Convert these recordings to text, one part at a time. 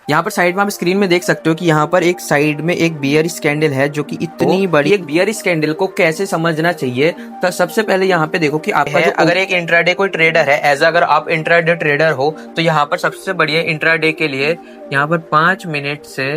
यहाँ पर साइड में आप स्क्रीन में देख सकते हो कि यहाँ पर एक साइड में एक बियर कैंडल है जो कि इतनी बड़ी। एक बियर कैंडल को कैसे समझना चाहिए, तो सबसे पहले यहाँ पे देखो कि आपका अगर एक इंट्राडे कोई ट्रेडर है, एज अगर आप इंट्राडे ट्रेडर हो, तो यहाँ पर सबसे बढ़िया इंट्राडे के लिए यहाँ पर 5 मिनट से।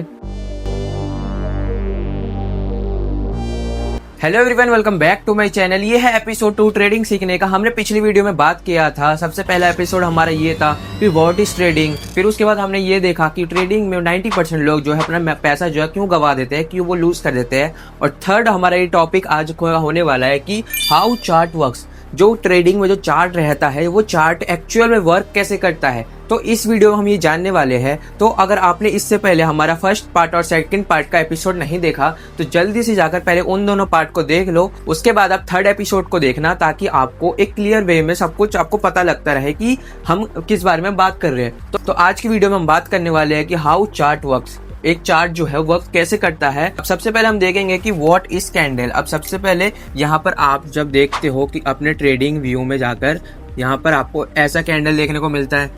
Hello everyone, welcome back to my channel. ये है एपिसोड 2 ट्रेडिंग सीखने का। हमने पिछली वीडियो में बात किया था, सबसे पहला एपिसोड हमारा ये था कि व्हाट इज ट्रेडिंग। फिर उसके बाद हमने ये देखा कि ट्रेडिंग में 90% लोग जो है अपना पैसा जो है क्यों गवा देते हैं, क्यों वो लूज कर देते हैं। और थर्ड हमारा ये टॉपिक आज होने वाला है कि हाउ चार्ट वर्क्स। जो ट्रेडिंग में जो चार्ट रहता है, वो चार्ट एक्चुअल में वर्क कैसे करता है, तो इस वीडियो में हम ये जानने वाले हैं। तो अगर आपने इससे पहले हमारा फर्स्ट पार्ट और सेकंड पार्ट का एपिसोड नहीं देखा, तो जल्दी से जाकर पहले उन दोनों पार्ट को देख लो, उसके बाद आप थर्ड एपिसोड को देखना, ताकि आपको एक क्लियर वे में सब कुछ आपको पता लगता रहे कि हम किस बारे में बात कर रहे हैं। तो आज की वीडियो में हम बात करने वाले हैं कि हाउ चार्ट वर्क्स। एक चार्ट जो है वर्क कैसे करता है। अब सबसे पहले हम देखेंगे कि व्हाट इज कैंडल। अब सबसे पहले यहाँ पर आप जब देखते हो कि अपने ट्रेडिंग व्यू में जाकर यहाँ पर आपको ऐसा कैंडल देखने को मिलता है,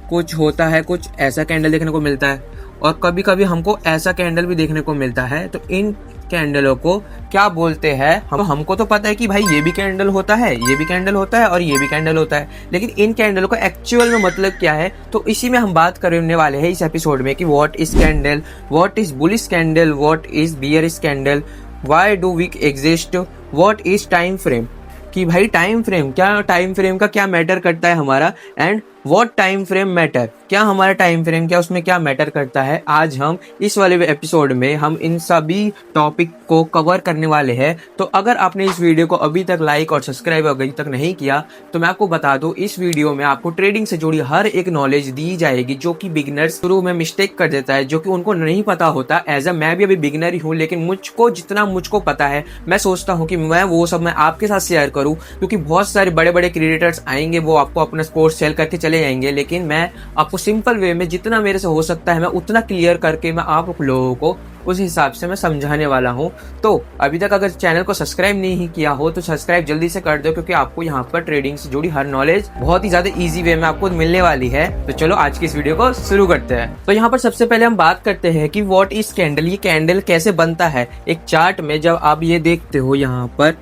कुछ होता है, कुछ ऐसा कैंडल देखने को मिलता है, और कभी कभी हमको ऐसा कैंडल भी देखने को मिलता है। तो इन कैंडलों को क्या बोलते हैं? हमको तो पता है कि भाई ये भी कैंडल होता है, ये भी कैंडल होता है और ये भी कैंडल होता है, लेकिन इन कैंडलों का एक्चुअल में मतलब क्या है, तो इसी में हम बात करने वाले हैं इस एपिसोड में कि what is candle, what is bullish candle, what is bearish candle, why do wick exist, what is time frame. कि भाई टाइम फ्रेम क्या, टाइम फ्रेम का क्या मैटर करता है हमारा, and what time frame matter, क्या हमारा टाइम फ्रेम क्या उसमें क्या मैटर करता है। आज हम इस वाले एपिसोड में हम इन सभी टॉपिक को कवर करने वाले हैं। तो अगर आपने इस वीडियो को अभी तक लाइक और सब्सक्राइब अभी तक नहीं किया, तो मैं आपको बता दूं, इस वीडियो में आपको ट्रेडिंग से जुड़ी हर एक नॉलेज दी जाएगी जो कि बिगिनर्स शुरू में मिस्टेक कर देता है, जो कि उनको नहीं पता होता। एज अ मैं भी अभी बिगिनर ही हूँ, लेकिन मुझको पता है, मैं सोचता हूँ कि मैं वो सब मैं आपके साथ शेयर करूँ, क्योंकि बहुत सारे बड़े बड़े क्रिएटर्स आएंगे, वो आपको अपना कोर्स सेल करके चले जाएंगे, लेकिन मैं आपको सिंपल वे में जितना मेरे से हो सकता है मैं उतना क्लियर करके मैं आप लोगों को उस हिसाब से मैं समझाने वाला हूं। तो अभी तक अगर चैनल को सब्सक्राइब नहीं किया हो तो सब्सक्राइब जल्दी से कर दो, क्योंकि आपको यहाँ पर ट्रेडिंग से जुड़ी हर नॉलेज बहुत ही ज्यादा इजी वे में आपको मिलने वाली है। तो चलो आज की इस वीडियो को शुरू करते हैं। तो यहाँ पर सबसे पहले हम बात करते हैं कि व्हाट इज कैंडल। ये कैंडल कैसे बनता है। एक चार्ट में जब आप ये देखते हो, यहाँ पर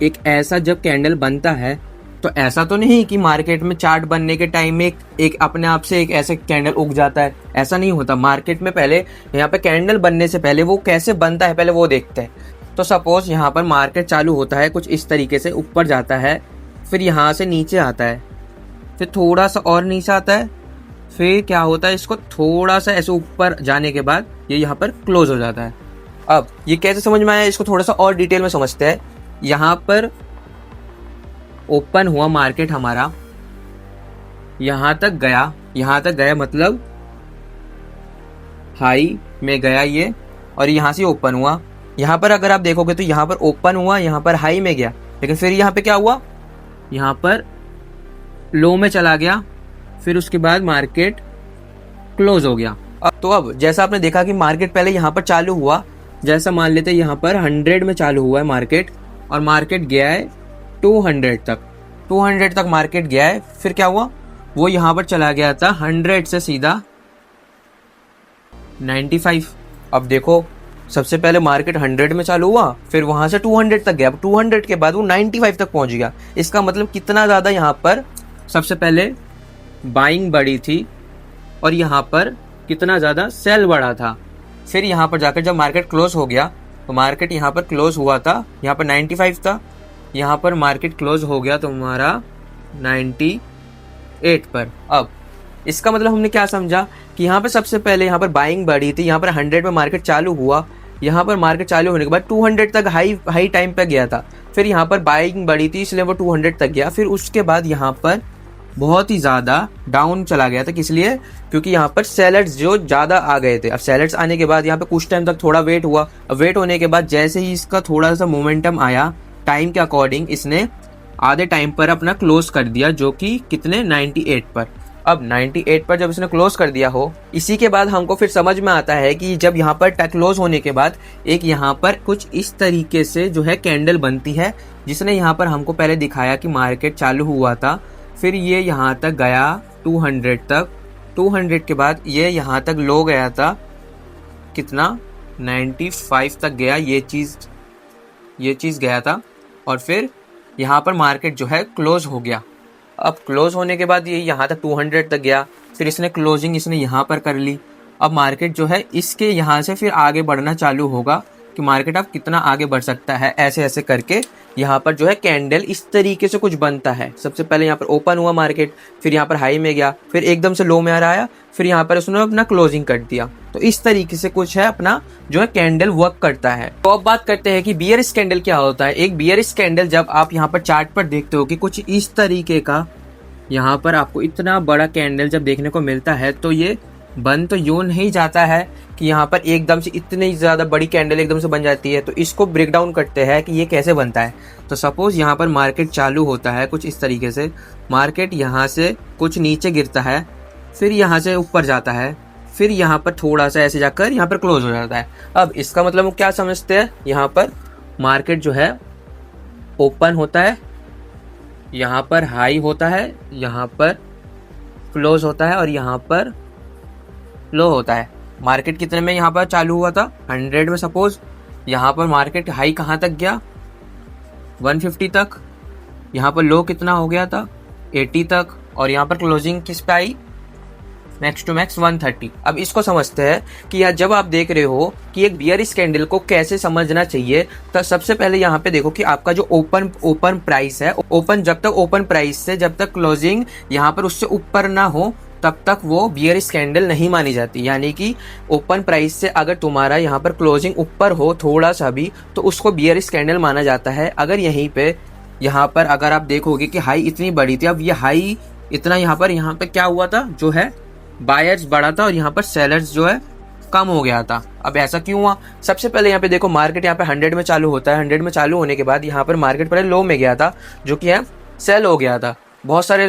एक ऐसा जब कैंडल बनता है, तो ऐसा तो नहीं कि मार्केट में चार्ट बनने के टाइम में एक अपने आप से एक ऐसे कैंडल उग जाता है, ऐसा नहीं होता। मार्केट में पहले यहाँ पे कैंडल बनने से पहले वो कैसे बनता है पहले वो देखते हैं। तो सपोज यहाँ पर मार्केट चालू होता है कुछ इस तरीके से, ऊपर जाता है, फिर यहाँ से नीचे आता है, फिर थोड़ा सा और नीचे आता है, फिर क्या होता है, इसको थोड़ा सा ऐसे ऊपर जाने के बाद ये यहाँ पर क्लोज हो जाता है। अब ये कैसे समझ में आया, इसको थोड़ा सा और डिटेल में समझते हैं। यहाँ पर ओपन हुआ मार्केट हमारा, यहां तक गया मतलब हाई में गया ये, और यहां से ओपन हुआ। यहां पर अगर आप देखोगे तो यहां पर ओपन हुआ, यहां पर हाई में गया, लेकिन फिर यहां पे क्या हुआ, यहां पर लो में चला गया, फिर उसके बाद मार्केट क्लोज हो गया। अब जैसा आपने देखा कि मार्केट पहले यहां पर चालू हुआ, जैसा मान लेते यहां पर 100 में चालू हुआ है मार्केट, और मार्केट गया है 200 तक मार्केट गया है। फिर क्या हुआ, वो यहां पर चला गया था 100 से सीधा 95। अब देखो, सबसे पहले मार्केट 100 में चालू हुआ, फिर वहां से 200 तक गया, 200 के बाद वो 95 तक पहुंच गया। इसका मतलब कितना ज्यादा यहाँ पर सबसे पहले बाइंग बढ़ी थी, और यहाँ पर कितना ज्यादा सेल बढ़ा था। फिर यहाँ पर जाकर जब मार्केट क्लोज हो गया, तो मार्केट यहाँ पर क्लोज हुआ था, यहाँ पर 95 था, यहाँ पर मार्केट क्लोज हो गया तुम्हारा 98 पर। अब इसका मतलब हमने क्या समझा कि यहाँ पर सबसे पहले यहाँ पर बाइंग बढ़ी थी, यहाँ पर 100 पे मार्केट चालू हुआ, यहाँ पर मार्केट चालू होने के बाद 200 तक हाई टाइम पे गया था, फिर यहाँ पर बाइंग बढ़ी थी इसलिए वो 200 तक गया, फिर उसके बाद यहाँ पर बहुत ही ज़्यादा डाउन चला गया था। किस लिए? क्योंकि यहाँ पर सेलर्स जो ज़्यादा आ गए थे। अब सेलर्स आने के बाद यहाँ पे कुछ टाइम तक थोड़ा वेट हुआ, अब वेट होने के बाद जैसे ही इसका थोड़ा सा मोमेंटम आया टाइम के अकॉर्डिंग, इसने आधे टाइम पर अपना क्लोज कर दिया, जो कि कितने 98 पर। अब 98 पर जब इसने क्लोज कर दिया हो, इसी के बाद हमको फिर समझ में आता है कि जब यहाँ पर क्लोज होने के बाद एक यहाँ पर कुछ इस तरीके से जो है कैंडल बनती है, जिसने यहाँ पर हमको पहले दिखाया कि मार्केट चालू हुआ था, फिर ये यहाँ तक गया 200 तक, 200 के बाद ये यहाँ तक लो गया था, कितना 95 तक गया, ये चीज़ गया था, और फिर यहाँ पर मार्केट जो है क्लोज हो गया। अब क्लोज होने के बाद ये यहाँ तक 200 तक गया, फिर इसने क्लोजिंग यहाँ पर कर ली। अब मार्केट जो है इसके यहाँ से फिर आगे बढ़ना चालू होगा कि मार्केट अब कितना आगे बढ़ सकता है। ऐसे ऐसे करके यहाँ पर जो है कैंडल इस तरीके से कुछ बनता है। सबसे पहले यहाँ पर ओपन हुआ मार्केट, फिर यहाँ पर हाई में गया, फिर एकदम से लो में आ रहा आया, फिर यहाँ पर उसने अपना क्लोजिंग कर दिया। तो इस तरीके से कुछ है अपना जो है कैंडल वर्क करता है। तो अब बात करते हैं कि बियरिश कैंडल क्या होता है। एक बियरिश कैंडल जब आप यहाँ पर चार्ट पर देखते हो कि कुछ इस तरीके का यहाँ पर आपको इतना बड़ा कैंडल जब देखने को मिलता है, तो ये बन तो यूं नहीं जाता है कि यहाँ पर एकदम से इतनी ज़्यादा बड़ी कैंडल एकदम से बन जाती है। तो इसको ब्रेक डाउन करते हैं कि ये कैसे बनता है। तो सपोज़ यहाँ पर मार्केट चालू होता है कुछ इस तरीके से, मार्केट यहाँ से कुछ नीचे गिरता है, फिर यहाँ से ऊपर जाता है, फिर यहाँ पर थोड़ा सा ऐसे जाकर यहाँ पर क्लोज हो जाता है। अब इसका मतलब वो क्या समझते हैं, यहाँ पर मार्केट जो है ओपन होता है, यहाँ पर हाई होता है, यहाँ पर क्लोज होता है और यहाँ पर लो होता है। मार्केट कितने में यहाँ पर चालू हुआ था, 100 में। सपोज यहाँ पर मार्केट हाई कहाँ तक गया, 150 तक। यहाँ पर लो कितना हो गया था, 80 तक। और यहाँ पर क्लोजिंग किस पे आई, मैक्स टू मैक्स 130। अब इसको समझते हैं कि यार जब आप देख रहे हो कि एक बियरिश कैंडल को कैसे समझना चाहिए, तो सबसे पहले यहाँ पे देखो कि आपका जो ओपन प्राइस है, जब तक ओपन प्राइस से जब तक क्लोजिंग यहाँ पर उससे ऊपर ना हो तब तक वो बियरिश कैंडल नहीं मानी जाती। यानी कि ओपन प्राइस से अगर तुम्हारा यहाँ पर क्लोजिंग ऊपर हो थोड़ा सा भी, तो उसको बियरिश कैंडल माना जाता है। अगर यहीं पे यहाँ पर अगर आप देखोगे कि हाई इतनी बड़ी थी, अब ये हाई इतना यहाँ पे क्या हुआ था, जो है बायर्स बढ़ा था और यहाँ पर सेलर्स जो है कम हो गया था। अब ऐसा क्यों हुआ, सबसे पहले यहाँ पे देखो मार्केट यहाँ पे 100 में चालू होता है। 100 में चालू होने के बाद यहाँ पर मार्केट पहले लो में गया था, जो कि है सेल हो गया था। बहुत सारे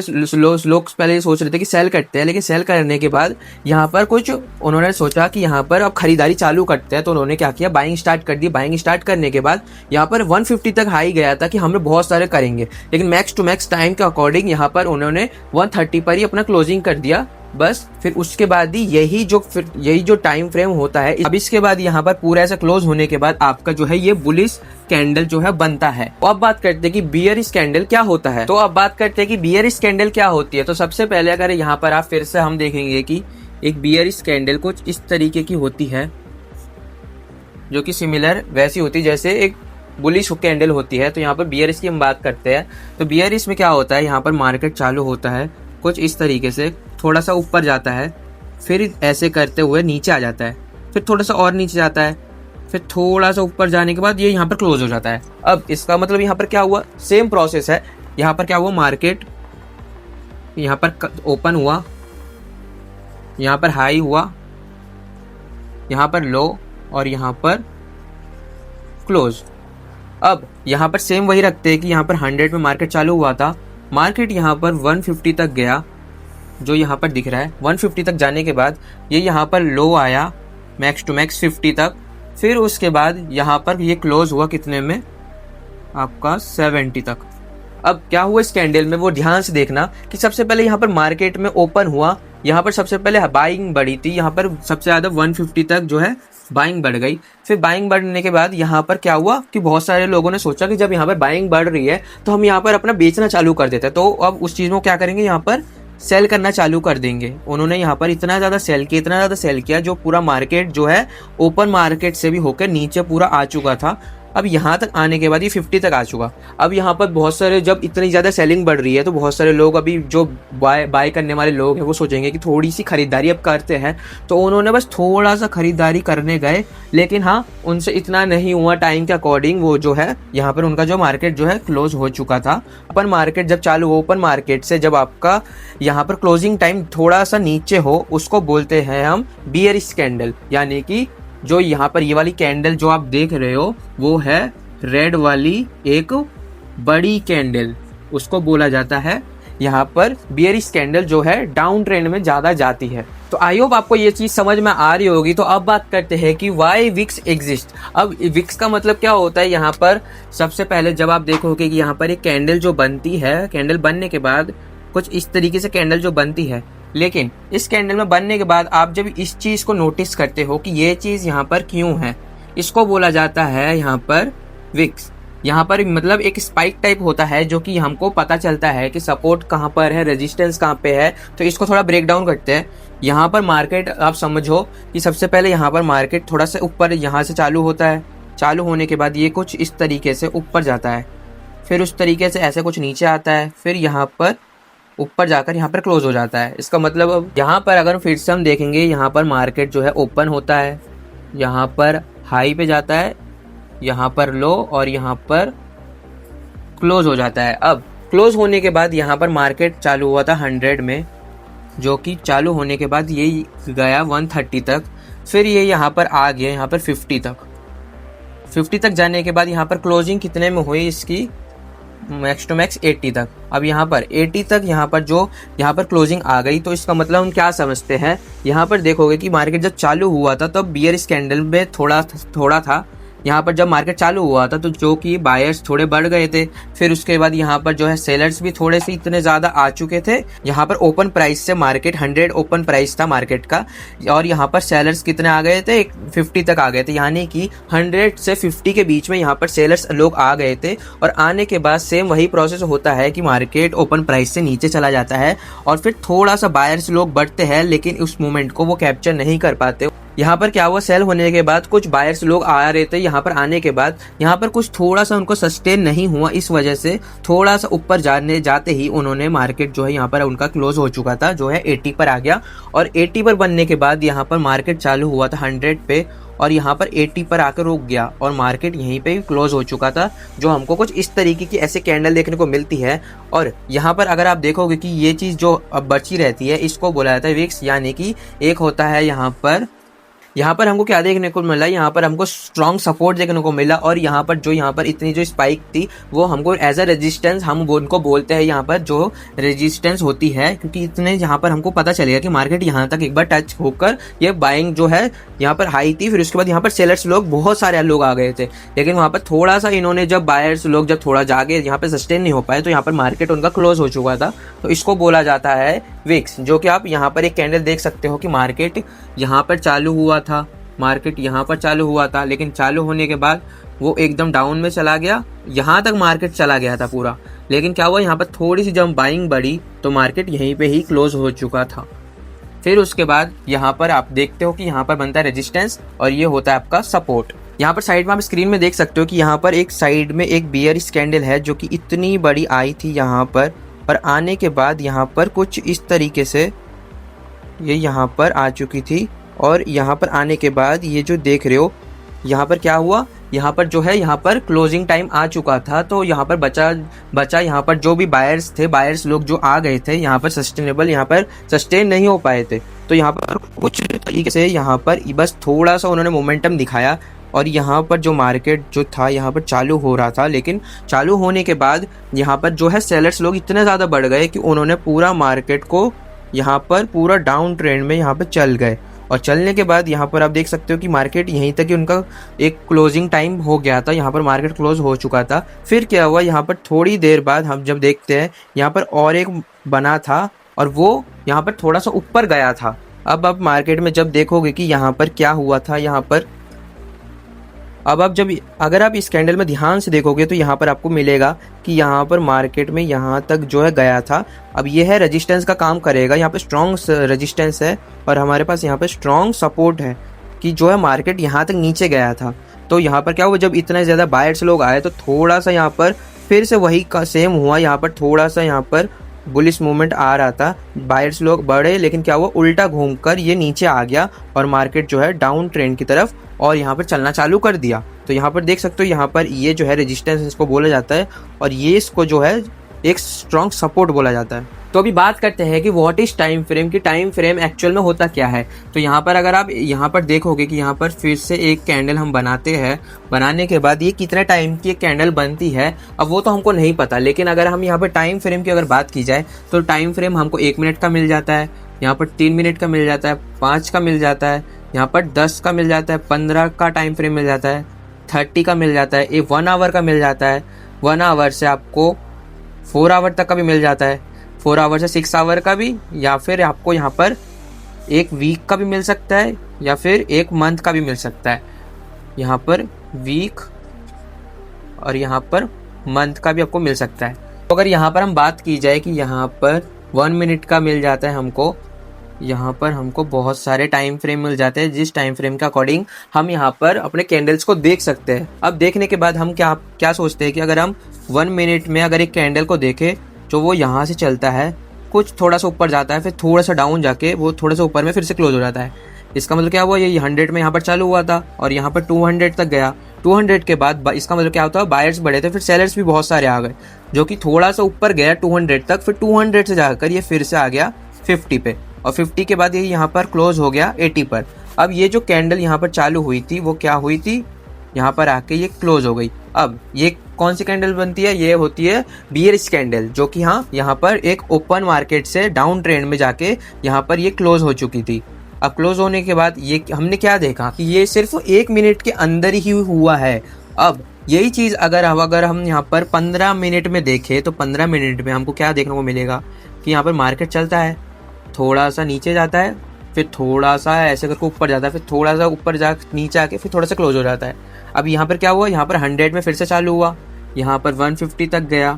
लोग पहले सोच रहे थे कि सेल करते हैं, लेकिन सेल करने के बाद यहाँ पर कुछ उन्होंने सोचा कि यहाँ पर अब खरीदारी चालू करते हैं, तो उन्होंने क्या किया, बाइंग स्टार्ट कर दी। बाइंग स्टार्ट करने के बाद यहाँ पर 150 तक हाई गया था कि हम लोग बहुत सारे करेंगे, लेकिन मैक्स टू मैक्स टाइम के अकॉर्डिंग यहाँ पर उन्होंने 130 पर ही अपना क्लोजिंग कर दिया बस। फिर उसके बाद ही यही जो टाइम फ्रेम होता है। अब इसके बाद यहाँ पर पूरा ऐसा क्लोज होने के बाद आपका जो है ये बुलिश कैंडल जो है बनता है। तो अब बात करते हैं कि बियरिश कैंडल क्या होता है। तो सबसे पहले अगर यहाँ पर आप फिर से हम देखेंगे कि एक बियरिश कैंडल कुछ इस तरीके की होती है, जो कि सिमिलर वैसी होती है जैसे एक बुलिश कैंडल होती है। तो यहाँ पर बियरिश की हम बात करते हैं। तो बियरिश में क्या होता है, यहाँ पर मार्केट चालू होता है कुछ इस तरीके से, थोड़ा सा ऊपर जाता है, फिर ऐसे करते हुए नीचे आ जाता है, फिर थोड़ा सा और नीचे जाता है, फिर थोड़ा सा ऊपर जाने के बाद ये यहाँ पर क्लोज हो जाता है। अब इसका मतलब यहाँ पर क्या हुआ, सेम प्रोसेस है। यहाँ पर क्या हुआ, मार्केट यहाँ पर ओपन हुआ, यहाँ पर हाई हुआ, यहाँ पर लो और यहाँ पर क्लोज। अब यहाँ पर सेम वही रखते हैं कि यहाँ पर 100 में मार्केट चालू हुआ था, मार्केट यहाँ पर 150 तक गया, जो यहाँ पर दिख रहा है। 150 तक जाने के बाद ये यहाँ पर लो आया मैक्स टू मैक्स 50 तक, फिर उसके बाद यहाँ पर ये क्लोज हुआ कितने में, आपका 70 तक। अब क्या हुआ इस कैंडल में, वो ध्यान से देखना कि सबसे पहले यहाँ पर मार्केट में ओपन हुआ, यहाँ पर सबसे पहले बाइंग बढ़ी थी, यहाँ पर सबसे ज़्यादा 150 तक जो है बाइंग बढ़ गई। फिर बाइंग बढ़ने के बाद यहाँ पर क्या हुआ कि बहुत सारे लोगों ने सोचा कि जब यहाँ पर बाइंग बढ़ रही है तो हम यहाँ पर अपना बेचना चालू कर देते हैं। तो अब उस चीज़ में क्या करेंगे, यहाँ पर सेल करना चालू कर देंगे। उन्होंने यहाँ पर इतना ज़्यादा सेल किया जो पूरा मार्केट जो है ओपन मार्केट से भी होकर नीचे पूरा आ चुका था। अब यहाँ तक आने के बाद ये 50 तक आ चुका। अब यहाँ पर बहुत सारे, जब इतनी ज़्यादा सेलिंग बढ़ रही है तो बहुत सारे लोग, अभी जो बाय करने वाले लोग हैं वो सोचेंगे कि थोड़ी सी खरीदारी अब करते हैं, तो उन्होंने बस थोड़ा सा खरीदारी करने गए, लेकिन हाँ उनसे इतना नहीं हुआ टाइम के अकॉर्डिंग। वो जो है यहाँ पर उनका जो मार्केट जो है क्लोज हो चुका था। ओपन मार्केट जब चालू हो, ओपन मार्केट से जब आपका यहाँ पर क्लोजिंग टाइम थोड़ा सा नीचे हो, उसको बोलते हैं हम बियरिश कैंडल। यानी कि जो यहाँ पर ये वाली कैंडल जो आप देख रहे हो वो है रेड वाली एक बड़ी कैंडल, उसको बोला जाता है यहाँ पर बियरिश कैंडल, जो है डाउन ट्रेंड में ज़्यादा जाती है। तो आई होप आपको ये चीज़ समझ में आ रही होगी। तो अब बात करते हैं कि वाई विक्स एग्जिस्ट। अब विक्स का मतलब क्या होता है, यहाँ पर सबसे पहले जब आप देखोगे कि यहाँ पर एक कैंडल जो बनती है, कैंडल बनने के बाद कुछ इस तरीके से कैंडल जो बनती है, लेकिन इस कैंडल में बनने के बाद आप जब इस चीज को नोटिस करते हो कि ये चीज यहाँ पर क्यों है, इसको बोला जाता है यहाँ पर विक्स। यहाँ पर मतलब एक स्पाइक टाइप होता है जो कि हमको पता चलता है कि सपोर्ट कहाँ पर है, रेजिस्टेंस कहाँ पे है। तो इसको थोड़ा ब्रेक डाउन करते हैं। यहाँ पर मार्केट आप समझो कि सबसे पहले यहाँ पर मार्केट थोड़ा सा ऊपर यहाँ से चालू होता है। चालू होने के बाद ये कुछ इस तरीके से ऊपर जाता है, फिर उस तरीके से ऐसे कुछ नीचे आता है, फिर यहाँ पर ऊपर जाकर यहाँ पर क्लोज हो जाता है। इसका मतलब अब यहाँ पर अगर फिर से हम देखेंगे, यहाँ पर मार्केट जो है ओपन होता है, यहाँ पर हाई पे जाता है, यहाँ पर लो और यहाँ पर क्लोज हो जाता है। अब क्लोज होने के बाद यहाँ पर मार्केट चालू हुआ था 100 में, जो कि चालू होने के बाद ये गया 130 तक, फिर ये यहाँ पर आ गया यहाँ पर 50 तक जाने के बाद यहाँ पर क्लोजिंग कितने में हुई इसकी, मैक्स टू मैक्स 80 तक। अब यहाँ पर 80 तक यहाँ पर क्लोजिंग आ गई। तो इसका मतलब हम क्या समझते हैं, यहाँ पर देखोगे कि मार्केट जब चालू हुआ था तब बियरिश कैंडल में थोड़ा था। यहाँ पर जब मार्केट चालू हुआ था तो जो कि बायर्स थोड़े बढ़ गए थे, फिर उसके बाद यहाँ पर जो है सेलर्स भी थोड़े से इतने ज़्यादा आ चुके थे। यहाँ पर ओपन प्राइस से मार्केट 100 ओपन प्राइस था मार्केट का, और यहाँ पर सेलर्स कितने आ गए थे, 50 तक आ गए थे। यानी कि 100 से 50 के बीच में यहाँ पर सेलर्स लोग आ गए थे। और आने के बाद सेम वही प्रोसेस होता है कि मार्केट ओपन प्राइस से नीचे चला जाता है और फिर थोड़ा सा बायर्स लोग बढ़ते हैं, लेकिन उस मोमेंट को वो कैप्चर नहीं कर पाते। यहाँ पर क्या हुआ, सेल होने के बाद कुछ बायर्स लोग आ रहे थे, यहाँ पर आने के बाद यहाँ पर कुछ थोड़ा सा उनको सस्टेन नहीं हुआ, इस वजह से थोड़ा सा ऊपर जाते ही उन्होंने मार्केट जो है यहाँ पर उनका क्लोज हो चुका था, जो है 80 पर आ गया। और 80 पर बनने के बाद यहाँ पर मार्केट चालू हुआ था 100 पे और यहाँ पर 80 पर आकर रुक गया और मार्केट यहीं पे क्लोज हो चुका था। जो हमको कुछ इस तरीके की ऐसे कैंडल देखने को मिलती है। और यहाँ पर अगर आप देखोगे कि ये चीज़ जो अब बची रहती है, इसको बोला जाता है विक्स। यानी कि एक होता है यहाँ पर हमको क्या देखने को मिला, यहाँ पर हमको स्ट्रॉन्ग सपोर्ट देखने को मिला। और यहाँ पर इतनी जो स्पाइक थी वो हमको एज अ रेजिस्टेंस हम उनको बोलते हैं, यहाँ पर जो रेजिस्टेंस होती है, क्योंकि इतने यहाँ पर हमको पता चलेगा कि मार्केट यहाँ तक एक बार टच होकर ये बाइंग जो है यहाँ पर हाई थी। फिर उसके बाद यहाँ पर सेलर्स लोग बहुत सारे लोग आ गए थे, लेकिन वहाँ पर थोड़ा सा इन्होंने जब बायर्स लोग जब थोड़ा जागे यहाँ पर सस्टेन नहीं हो पाए, तो यहाँ पर मार्केट उनका क्लोज हो चुका था। तो इसको बोला जाता है विक्स। जो कि आप यहाँ पर एक कैंडल देख सकते हो कि मार्केट यहाँ पर चालू हुआ था, मार्केट यहाँ पर चालू हुआ था, लेकिन चालू होने के बाद वो एकदम डाउन में चला गया। यहाँ तक मार्केट चला गया था पूरा, लेकिन क्या हुआ, यहाँ पर थोड़ी सी जब बाइंग बढ़ी तो मार्केट यहीं पे ही क्लोज हो चुका था। फिर उसके बाद यहाँ पर आप देखते हो कि यहाँ पर बनता है रेजिस्टेंस और ये होता है आपका सपोर्ट। यहाँ पर साइड में आप स्क्रीन में देख सकते हो कि यहाँ पर एक साइड में एक बियरिश कैंडल है, जो कि इतनी बड़ी आई थी यहाँ पर, और आने के बाद यहाँ पर कुछ इस तरीके से ये यहाँ पर आ चुकी थी। और यहाँ पर आने के बाद ये जो देख रहे हो, यहाँ पर क्या हुआ, यहाँ पर जो है यहाँ पर क्लोजिंग टाइम आ चुका था। तो यहाँ पर बचा यहाँ पर जो भी बायर्स थे, बायर्स लोग जो आ गए थे यहाँ पर यहाँ पर सस्टेन नहीं हो पाए थे। तो यहाँ पर कुछ तरीके से यहाँ पर बस थोड़ा सा उन्होंने मोमेंटम दिखाया और यहाँ पर जो मार्केट जो था यहाँ पर चालू हो रहा था। लेकिन चालू होने के बाद यहाँ पर जो है सेलर्स लोग इतने ज़्यादा बढ़ गए कि उन्होंने पूरा मार्केट को यहाँ पर पूरा डाउन ट्रेंड में यहाँ पर चल गए। और चलने के बाद यहाँ पर आप देख सकते हो कि मार्केट यहीं तक कि उनका एक क्लोजिंग टाइम हो गया था, यहाँ पर मार्केट क्लोज हो चुका था। फिर क्या हुआ, यहाँ पर थोड़ी देर बाद हम जब देखते हैं यहाँ पर और एक बना था और वो यहाँ पर थोड़ा सा ऊपर गया था। अब आप मार्केट में जब देखोगे कि यहाँ पर क्या हुआ था, यहाँ पर अब आप अगर आप इस कैंडल में ध्यान से देखोगे तो यहाँ पर आपको मिलेगा कि यहाँ पर मार्केट में यहाँ तक जो है गया था। अब ये है रेजिस्टेंस का काम करेगा, यहाँ पे स्ट्रॉन्ग रेजिस्टेंस है और हमारे पास यहाँ पे स्ट्रॉन्ग सपोर्ट है कि जो है मार्केट यहाँ तक नीचे गया था। तो यहाँ पर क्या हुआ, जब इतने ज़्यादा बायर्स लोग आए तो थोड़ा सा यहाँ पर फिर से वही का सेम हुआ, यहाँ पर थोड़ा सा यहाँ पर बुलिश मूवमेंट आ रहा था, बायर्स लोग बढ़े, लेकिन क्या हुआ, उल्टा घूमकर ये नीचे आ गया और मार्केट जो है डाउन ट्रेंड की तरफ और यहाँ पर चलना चालू कर दिया। तो यहाँ पर देख सकते हो, यहाँ पर ये जो है रेजिस्टेंस इसको बोला जाता है और ये इसको जो है एक स्ट्रॉन्ग सपोर्ट बोला जाता है। तो अभी बात करते हैं कि व्हाट इज टाइम फ्रेम, की टाइम फ्रेम एक्चुअल में होता क्या है। तो यहाँ पर अगर आप यहाँ पर देखोगे कि यहाँ पर फिर से एक कैंडल हम बनाते हैं, बनाने के बाद ये कितने टाइम की एक कैंडल बनती है अब वो तो हमको नहीं पता, लेकिन अगर हम यहाँ पर टाइम फ्रेम की अगर बात की जाए तो टाइम फ्रेम हमको 1 मिनट का मिल जाता है, यहाँ पर 3 मिनट का मिल जाता है, 5 का मिल जाता है, यहाँ पर 10 का मिल जाता है, 15 का टाइम फ्रेम मिल जाता है, 30 का मिल जाता है, 1 आवर का मिल जाता है, 1 आवर से आपको 4 आवर तक का भी मिल जाता है, 4 आवर से 6 आवर का भी, या फिर आपको यहाँ पर एक वीक का भी मिल सकता है, या फिर एक मंथ का भी मिल सकता है। यहाँ पर वीक और यहाँ पर मंथ का भी आपको मिल सकता है। तो अगर यहाँ पर हम बात की जाए कि यहाँ पर 1 मिनट का मिल जाता है हमको, यहाँ पर हमको बहुत सारे टाइम फ्रेम मिल जाते हैं, जिस टाइम फ्रेम के अकॉर्डिंग हम यहाँ पर अपने कैंडल्स को देख सकते हैं। अब देखने के बाद हम क्या सोचते हैं कि अगर हम 1 मिनट में अगर एक कैंडल को देखें, जो वो यहाँ से चलता है, कुछ थोड़ा सा ऊपर जाता है, फिर थोड़ा सा डाउन जाके वो थोड़ा सा ऊपर में फिर से क्लोज हो जाता है। इसका मतलब क्या हुआ, ये 100 में यहाँ पर चालू हुआ था और यहाँ पर 200 तक गया। 200 के बाद इसका मतलब क्या होता है, बायर्स बढ़े थे, फिर सेलर्स भी बहुत सारे आ गए, जो कि थोड़ा सा ऊपर गया 200 तक, फिर 200 से जाकर ये फिर से आ गया 50 पे, और 50 के बाद ये यहाँ पर क्लोज हो गया 80 पर। अब ये जो कैंडल यहाँ पर चालू हुई थी वो क्या हुई थी, यहाँ पर आके ये क्लोज हो गई। अब ये कौन सी कैंडल बनती है, ये होती है बियरिश कैंडल, जो कि हाँ यहाँ पर एक ओपन मार्केट से डाउन ट्रेंड में जाके यहाँ पर ये क्लोज हो चुकी थी। अब क्लोज होने के बाद ये हमने क्या देखा कि ये सिर्फ 1 मिनट के अंदर ही हुआ है। अब यही चीज़ अगर हम यहाँ पर 15 मिनट में देखें, तो 15 मिनट में हमको क्या देखने को मिलेगा कि यहाँ पर मार्केट चलता है, थोड़ा सा नीचे जाता है, फिर थोड़ा सा ऐसे करके ऊपर जाता है, फिर थोड़ा सा ऊपर जा नीचे आके फिर थोड़ा सा क्लोज हो जाता है। अब यहाँ पर क्या हुआ, यहाँ पर 100 में फिर से चालू हुआ, यहाँ पर 150 तक गया,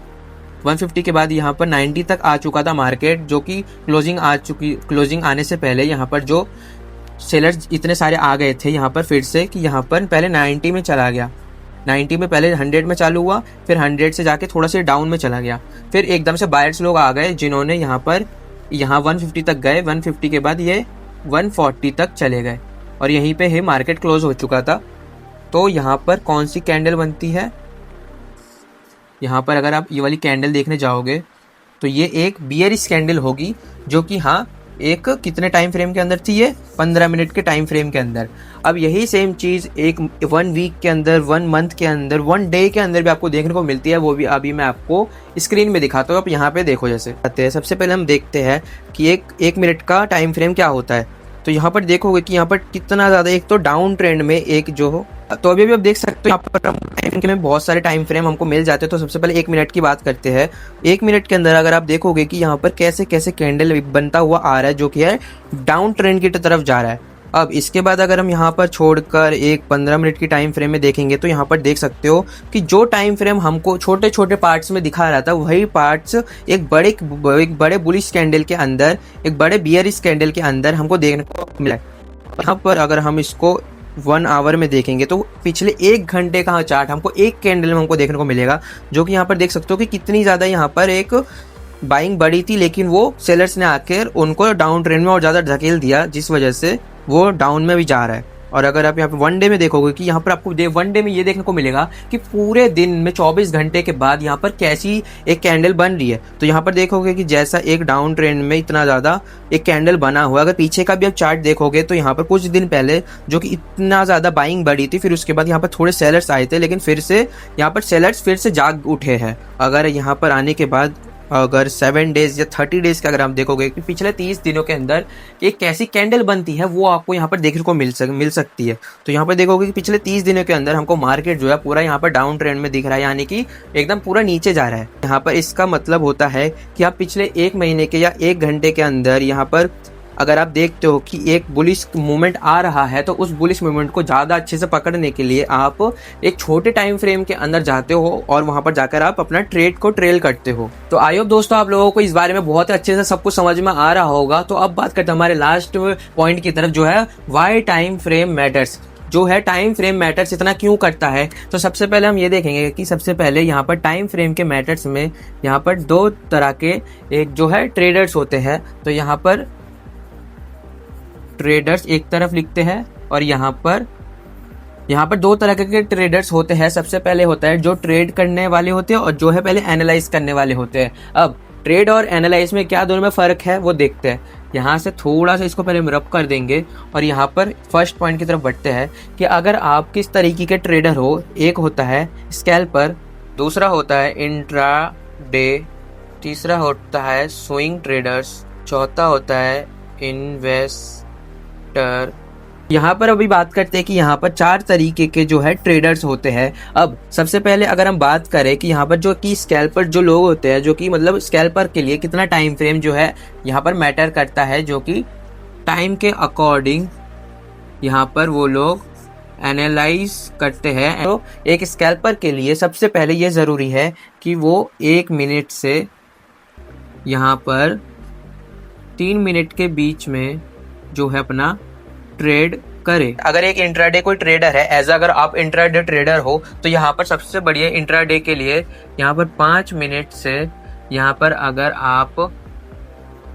150 के बाद यहाँ पर 90 तक आ चुका था मार्केट, जो कि क्लोजिंग आने से पहले यहाँ पर जो सेलर्स इतने सारे आ गए थे यहाँ पर फिर से, कि यहाँ पर पहले 90 में चला गया, 90 में पहले 100 में चालू हुआ, फिर 100 से जाके थोड़ा सा डाउन में चला गया, फिर एकदम से बायर्स लोग आ गए जिन्होंने यहाँ पर 150 तक गए, 150 के बाद ये 140 तक चले गए और यहीं पे ही मार्केट क्लोज हो चुका था। तो यहाँ पर कौन सी कैंडल बनती है, यहाँ पर अगर आप ये वाली कैंडल देखने जाओगे तो ये एक बियरिश कैंडल होगी, जो कि हाँ एक कितने टाइम फ्रेम के अंदर थी, ये 15 मिनट के टाइम फ्रेम के अंदर। अब यही सेम चीज़ एक 1 वीक के अंदर, 1 मंथ के अंदर, 1 डे के अंदर भी आपको देखने को मिलती है। वो भी अभी मैं आपको स्क्रीन में दिखाता हूँ, आप यहाँ पे देखो। जैसे आते हैं, सबसे पहले हम देखते हैं कि एक मिनट का टाइम फ्रेम क्या होता है। तो यहाँ पर देखोगे कि यहाँ पर कितना ज़्यादा, एक तो डाउन ट्रेंड में एक जो हो, तो अभी भी आप देख सकते हो यहाँ पर टाइम में बहुत सारे टाइम फ्रेम हमको मिल जाते हैं। तो सबसे पहले 1 मिनट की बात करते हैं। 1 मिनट के अंदर अगर आप देखोगे कि यहाँ पर कैसे कैसे कैंडल बनता हुआ आ रहा है, जो कि है डाउन ट्रेंड की तरफ जा रहा है। अब इसके बाद अगर हम यहाँ पर छोड़कर एक 15 मिनट की टाइम फ्रेम में देखेंगे, तो यहाँ पर देख सकते हो कि जो टाइम फ्रेम हमको छोटे छोटे पार्ट्स में दिखा रहा था, वही पार्ट्स एक बड़े बुलिश कैंडल के अंदर, एक बड़े बियरिश कैंडल के अंदर हमको देखने को मिला। यहाँ पर अगर हम इसको 1 आवर में देखेंगे तो पिछले 1 घंटे का चार्ट हमको एक कैंडल में हमको देखने को मिलेगा, जो कि यहाँ पर देख सकते हो कि कितनी ज़्यादा यहाँ पर एक बाइंग बढ़ी थी, लेकिन वो सेलर्स ने आकर उनको डाउन ट्रेंड में और ज़्यादा धकेल दिया, जिस वजह से वो डाउन में भी जा रहा है। और अगर आप यहाँ पे 1 डे में देखोगे कि यहाँ पर आपको 1 डे में ये देखने को मिलेगा कि पूरे दिन में 24 घंटे के बाद यहाँ पर कैसी एक कैंडल बन रही है। तो यहाँ पर देखोगे कि जैसा एक डाउन ट्रेंड में इतना ज़्यादा एक कैंडल बना हुआ, अगर पीछे का भी आप चार्ट देखोगे तो यहाँ पर कुछ दिन पहले जो कि इतना ज़्यादा बाइंग बढ़ी थी, फिर उसके बाद यहाँ पर थोड़े सेलर्स आए थे, लेकिन फिर से यहाँ पर सेलर्स फिर से जाग उठे हैं। अगर यहाँ पर आने के बाद अगर 7 डेज या 30 डेज का अगर आप देखोगे कि पिछले 30 दिनों के अंदर एक कैसी कैंडल बनती है, वो आपको यहाँ पर देखने को मिल सकती है। तो यहाँ पर देखोगे कि पिछले 30 दिनों के अंदर हमको मार्केट जो है पूरा यहाँ पर डाउन ट्रेंड में दिख रहा है, यानी कि एकदम पूरा नीचे जा रहा है। यहाँ पर इसका मतलब होता है कि आप पिछले 1 महीने के या 1 घंटे के अंदर यहाँ पर अगर आप देखते हो कि एक बुलिश मूवमेंट आ रहा है, तो उस बुलिश मूवमेंट को ज़्यादा अच्छे से पकड़ने के लिए आप एक छोटे टाइम फ्रेम के अंदर जाते हो और वहाँ पर जाकर आप अपना ट्रेड को ट्रेल करते हो। तो आई होप दोस्तों आप लोगों को इस बारे में बहुत अच्छे से सब कुछ समझ में आ रहा होगा। तो अब बात करते हैं हमारे लास्ट पॉइंट की तरफ, जो है वाई टाइम फ्रेम मैटर्स। जो है टाइम फ्रेम मैटर्स इतना क्यों करता है। तो सबसे पहले हम ये देखेंगे कि सबसे पहले यहाँ पर टाइम फ्रेम के मैटर्स में यहाँ पर 2 तरह के एक जो है ट्रेडर्स होते हैं। तो यहाँ पर ट्रेडर्स एक तरफ लिखते हैं और यहाँ पर 2 तरह के ट्रेडर्स होते हैं। सबसे पहले होता है जो ट्रेड करने वाले होते हैं और जो है पहले एनालाइज करने वाले होते हैं। अब ट्रेड और एनालाइज में क्या दोनों में फ़र्क है वो देखते हैं। यहाँ से थोड़ा सा इसको पहले हम रब कर देंगे और यहाँ पर फर्स्ट पॉइंट की तरफ बढ़ते हैं कि अगर आप किस तरीके के ट्रेडर हो। एक होता है स्कैल्पर, दूसरा होता है इंट्रा डे, तीसरा होता है स्विंग ट्रेडर्स, चौथा होता है इन्वेस्टर यहाँ पर अभी बात करते हैं कि यहाँ पर 4 तरीके के जो है ट्रेडर्स होते हैं। अब सबसे पहले अगर हम बात करें कि यहाँ पर जो कि स्कैल्पर जो लोग होते हैं, जो कि मतलब स्कैल्पर के लिए कितना टाइम फ्रेम जो है यहाँ पर मैटर करता है, जो कि टाइम के अकॉर्डिंग यहाँ पर वो लोग एनालाइज करते हैं। तो एक स्कैल्पर के लिए सबसे पहले ये ज़रूरी है कि वो 1 मिनट से यहाँ पर 3 मिनट के बीच में जो है अपना ट्रेड करे। अगर एक इंट्राडे कोई ट्रेडर है, एज अगर आप इंट्राडे ट्रेडर हो, तो यहाँ पर सबसे बढ़िया इंट्राडे के लिए यहाँ पर 5 मिनट से यहाँ पर अगर आप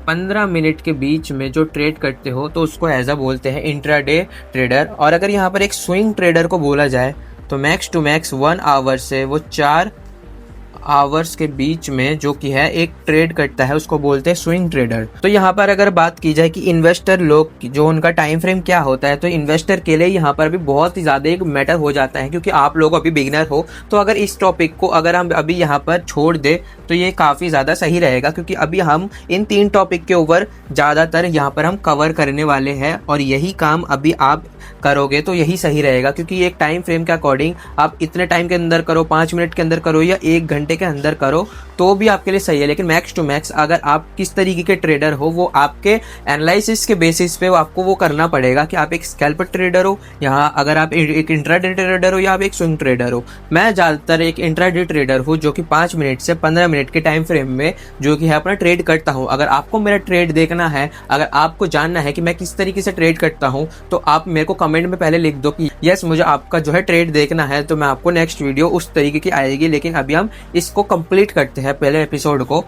15 मिनट के बीच में जो ट्रेड करते हो तो उसको एज अ बोलते हैं इंट्राडे ट्रेडर। और अगर यहाँ पर एक स्विंग ट्रेडर को बोला जाए तो मैक्स टू मैक्स 1 आवर से वो 4 आवर्स के बीच में जो कि है एक ट्रेड करता है, उसको बोलते हैं स्विंग ट्रेडर। तो यहाँ पर अगर बात की जाए कि इन्वेस्टर लोग जो उनका टाइम फ्रेम क्या होता है, तो इन्वेस्टर के लिए यहाँ पर भी बहुत ही ज़्यादा एक मैटर हो जाता है, क्योंकि आप लोग अभी बिगिनर हो। तो अगर इस टॉपिक को अगर हम अभी यहाँ पर छोड़ दे तो ये काफ़ी ज़्यादा सही रहेगा, क्योंकि अभी हम इन 3 टॉपिक के ऊपर ज़्यादातर यहाँ पर हम कवर करने वाले हैं, और यही काम अभी आप करोगे तो यही सही रहेगा। क्योंकि एक टाइम फ्रेम के अकॉर्डिंग आप इतने टाइम के अंदर करो, 5 मिनट के अंदर करो या 1 घंटे के अंदर करो तो भी आपके लिए सही है। लेकिन मैक्स टू मैक्स अगर आप किस तरीके के ट्रेडर हो, वो आपके एनालिसिस के बेसिस पे आपको वो करना पड़ेगा कि आप एक स्कैल्पर ट्रेडर हो, यहाँ अगर आप एक इंट्राडे ट्रेडर हो या आप एक स्विंग ट्रेडर हो। मैं ज़्यादातर एक इंट्राडे ट्रेडर हूँ, जो कि 5 मिनट से 15 मिनट के टाइम फ्रेम में जो कि है अपना ट्रेड करता हूँ। अगर आपको मेरा ट्रेड देखना है, अगर आपको जानना है कि मैं किस तरीके से ट्रेड करता हूँ, तो आप मेरे को कमेंट में पहले लिख दो कि यस मुझे आपका जो है ट्रेड देखना है, तो मैं आपको नेक्स्ट वीडियो उस तरीके की आएगी। लेकिन अभी हम इसको कंप्लीट करते हैं पहले एपिसोड को।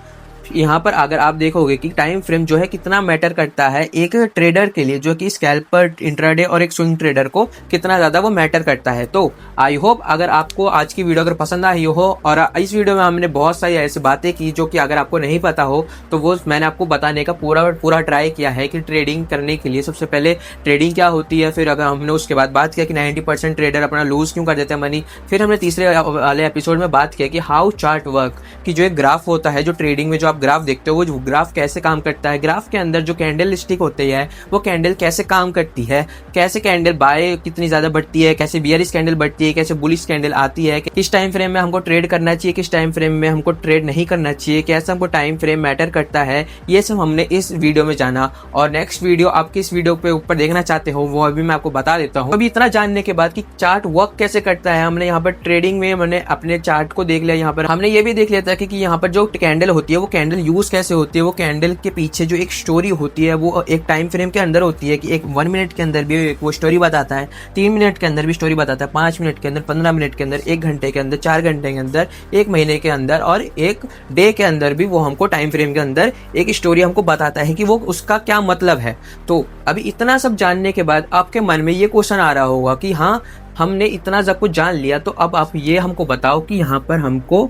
यहाँ पर अगर आप देखोगे कि टाइम फ्रेम जो है कितना मैटर करता है एक ट्रेडर के लिए, जो कि स्कैल्पर, इंट्राडे और एक स्विंग ट्रेडर को कितना ज़्यादा वो मैटर करता है। तो आई होप अगर आपको आज की वीडियो अगर पसंद आई हो, और इस वीडियो में हमने बहुत सारी ऐसी बातें की जो कि अगर आपको नहीं पता हो तो वो मैंने आपको बताने का पूरा ट्राई किया है कि ट्रेडिंग करने के लिए सबसे पहले ट्रेडिंग क्या होती है। फिर अगर हमने उसके बाद बात किया कि 90% ट्रेडर अपना लूज क्यों कर देते हैं मनी। फिर हमने तीसरे वाले एपिसोड में बात किया कि हाउ चार्ट वर्क, कि जो एक ग्राफ होता है, जो ट्रेडिंग में जो आप ग्राफ देखते हो वो ग्राफ कैसे काम करता है, ग्राफ के अंदर जो कैंडल स्टिक होती है वो कैंडल कैसे काम करती है, कैसे कैंडल बाय कितनी ज्यादा बढ़ती है, कैसे बियरिश कैंडल बढ़ती है, कैसे बुलिश कैंडल आती है, किस टाइम फ्रेम में हमको ट्रेड करना चाहिए, किस टाइम फ्रेम में हमको ट्रेड नहीं करना चाहिए, कैसे हमको टाइम फ्रेम मैटर करता है, ये सब हमने इस वीडियो में जाना। और नेक्स्ट वीडियो आप किस वीडियो पे ऊपर देखना चाहते हो वो अभी मैं आपको बता देता हूँ। अभी इतना जानने के बाद कि चार्ट वर्क कैसे करता है, हमने यहाँ पर ट्रेडिंग में मैंने अपने चार्ट को देख लिया। यहाँ पर हमने ये भी देख लिया था कि यहाँ पर जो कैंडल होती है वो कैंडल यूज कैसे होती है, वो कैंडल के पीछे जो एक स्टोरी होती है वो एक टाइम फ्रेम के अंदर होती है कि एक 1 मिनट के अंदर भी वो स्टोरी बताता है, 3 मिनट के अंदर भी स्टोरी बताता है, 5 मिनट के अंदर, 15 मिनट के अंदर, 1 घंटे के अंदर, 4 घंटे के अंदर, 1 महीने के अंदर और 1 डे के अंदर भी वो हमको टाइम फ्रेम के अंदर एक स्टोरी हमको बताता है कि वो उसका क्या मतलब है। तो अभी इतना सब जानने के बाद आपके मन में ये क्वेश्चन आ रहा होगा कि हाँ हमने इतना सब कुछ जान लिया, तो अब आप ये हमको बताओ कि यहाँ पर हमको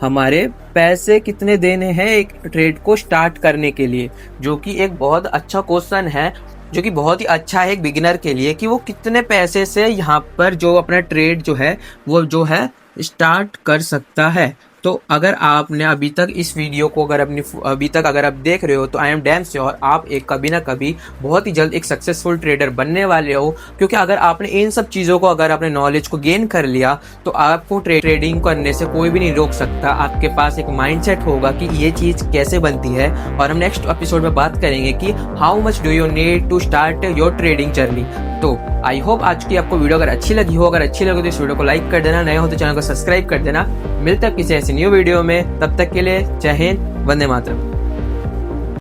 हमारे पैसे कितने देने हैं एक ट्रेड को स्टार्ट करने के लिए, जो कि एक बहुत अच्छा क्वेश्चन है, जो कि बहुत ही अच्छा है एक बिगिनर के लिए कि वो कितने पैसे से यहाँ पर जो अपना ट्रेड जो है वो जो है स्टार्ट कर सकता है। तो अगर आपने अभी तक इस वीडियो को अभी तक अगर आप देख रहे हो तो आई एम डैम श्योर आप एक कभी ना कभी बहुत ही जल्द एक सक्सेसफुल ट्रेडर बनने वाले हो। क्योंकि अगर आपने इन सब चीज़ों को अगर अपने नॉलेज को गेन कर लिया तो आपको ट्रेडिंग करने से कोई भी नहीं रोक सकता। आपके पास एक माइंडसेट होगा कि ये चीज़ कैसे बनती है। और हम नेक्स्ट एपिसोड में बात करेंगे कि how much do you need to start your trading journey. तो आई होप आज की आपको वीडियो अगर अच्छी लगी हो, अगर अच्छी लगी तो इस वीडियो को लाइक कर देना, नए हो तो चैनल को सब्सक्राइब कर देना। मिलते हैं किसी ऐसी न्यू वीडियो में, तब तक के लिए जय हिंद, वंदे मातरम।